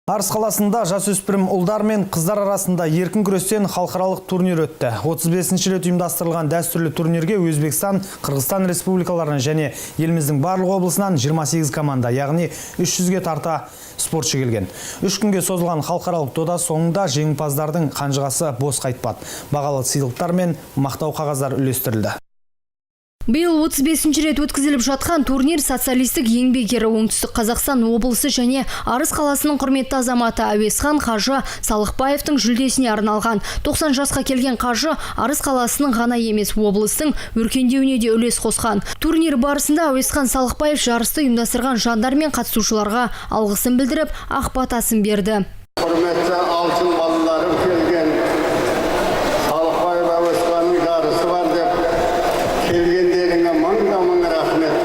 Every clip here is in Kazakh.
Арыс қаласында жасөспірім ұлдар мен қыздар арасында еркін күрестен халықаралық турнир өтті. 35-ші рет ұйымдастырылған дәстүрлі турнирге Өзбекстан, Қырғызстан республикаларынан және еліміздің барлық облысынан 28 команда, яғни 300-ге тарта спортшы келген. 3 күнге созылған халықаралық дода соңында жеңімпаздардың қанжығасы бос қайтпады. Бағалы сыйлықтар мен мақтау қағаздар үлестірілді. Биыл 35-ші рет өткізіліп жатқан турнир социалистік еңбек ері Оңтүстік Қазақстан облысы және Арыс қаласының құрметті азаматы Әуесхан Қажы Салықбаевтың жүлдесіне арналған. 90 жасқа келген Қажы Арыс қаласының ғана емес облыстың өркендеуіне де үлес қосқан. Турнир барысында Әуесхан Салықбаев жарысты ұйымдастырған жандар мен қатысушыларға алғысын білдіріп, ақ батасын берді. Құрметті алтын балаларым келген, Салықбаев Әуесханның жарысы бар деп келгендеріңе мың рахмет.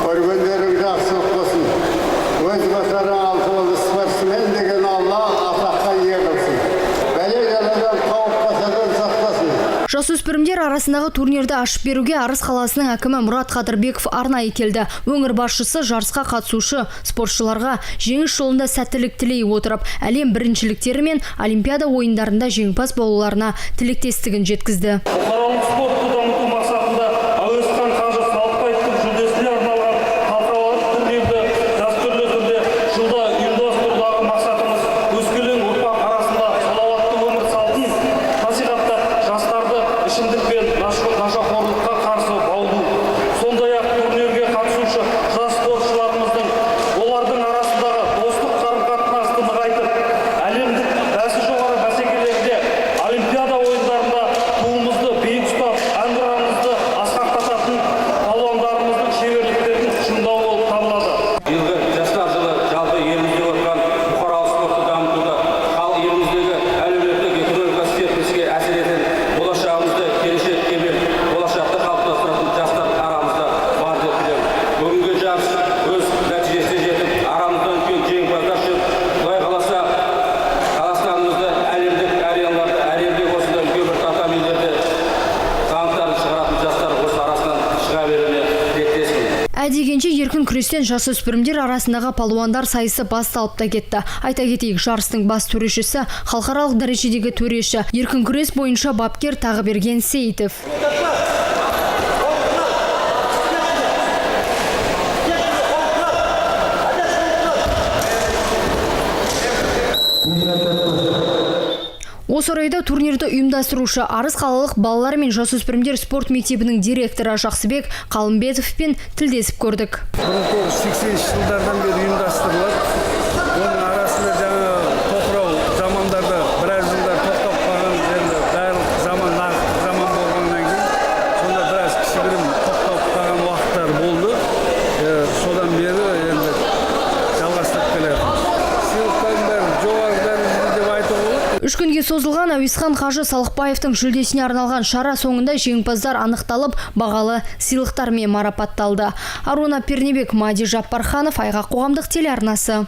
Көргендерің жақсылық болсын. Өз қатарың алтын спортсмен деген Алла атаққа ие қылсын. Бәле-жаладан қауіп-қатерден сақтасын. Жасөспірімдер арасындағы турнирді ашып беруге Арыс қаласының әкімі Мұрат Қадырбеков арнайы келді. Өңір басшысы жарысқа қатысушы спортшыларға жеңіс жолында сәттілік тілей отырып, әлем біріншіліктері мен Олимпиада ойындарында жеңімпаз болуларына тілектестігін жеткізді. Халықаралық спортты дамыту мақсатында Әуесхан Қажы Салықбаевтың жүлдесіне арналған халықаралық турнирді дәстүрлі түрде жылда ұйымдастырудағы мақсатымыз өскелең ұрпақ арасында салауатты өмір салтын насихаттап, жастарды ішімдік пен нашақорлыққа қарсы баулу. Сондай-ақ турнирге қатысушы жас спортшыларымыздың олардың арасындағы достық қарым-қатынасты нығайтып, әлемдік бәсі жоғары бәсекелерде Олимпиада ойындарында туымызды биік ұстап, әнұранымызды асқақтататын палуандарымыздың шеберліктерін шыңдау болып табылады. Биылғы жастар жылы жалпы елімізде отырған бұқаралық спортты дамытуда, еліміздегі әлеуметтік экономикалық серпіліске әсер ететін болашағымызды келешекке бер, болашақты қалыптастыратын жастар арамызда бар деп білемін. Бүгінгі жарыс өз нәтижесіне жетіп, арамыздан үлкен жеңімпаздар шығып, Құдай қаласа Қазақстанымызды әлемдік ареналарда, әлемдік осындай үлкен бір татамилерде танықтарын шығаратын жастар осы арасынан шыға беруіне тілектеспін. Дегенше еркін күрестен жасөспірімдер арасындағы палуандар сайысы басталып та кетті. Айта кетейік, жарыстың бас төрешісі халықаралық дәрежедегі төреші, еркін күрес бойынша бапкер Тағыберген Сейітов. Осы орайда турнирді ұйымдастырушы Арыс қалалық балалар мен жасөспірімдер спорт мектебінің директоры Жақсыбек Қалымбетовпен тілдесіп көрдік. 1980 жылдардан бері ұйымдастырылады. Оның арасында жаңа тоқырау замандарда біраз жылдар тоқтап қалған, енді барлық заман болғаннан кейін сонда біраз кішігірім тоқтап қалған уақыттар болды. Содан бері енді жалғастырып келеді. Сыйлықтардың бәрі жоғары дәрежеде деп айтуға болады. 3 күнге созылған Әуесхан Қажы Салықбаевтың жүлдесіне арналған шара соңында жеңімпаздар анықталып, бағалы сыйлықтармен марапатталды. Аруна Пернебек, Мади Жаппарханов, Айғақ қоғамдық телеарнасы.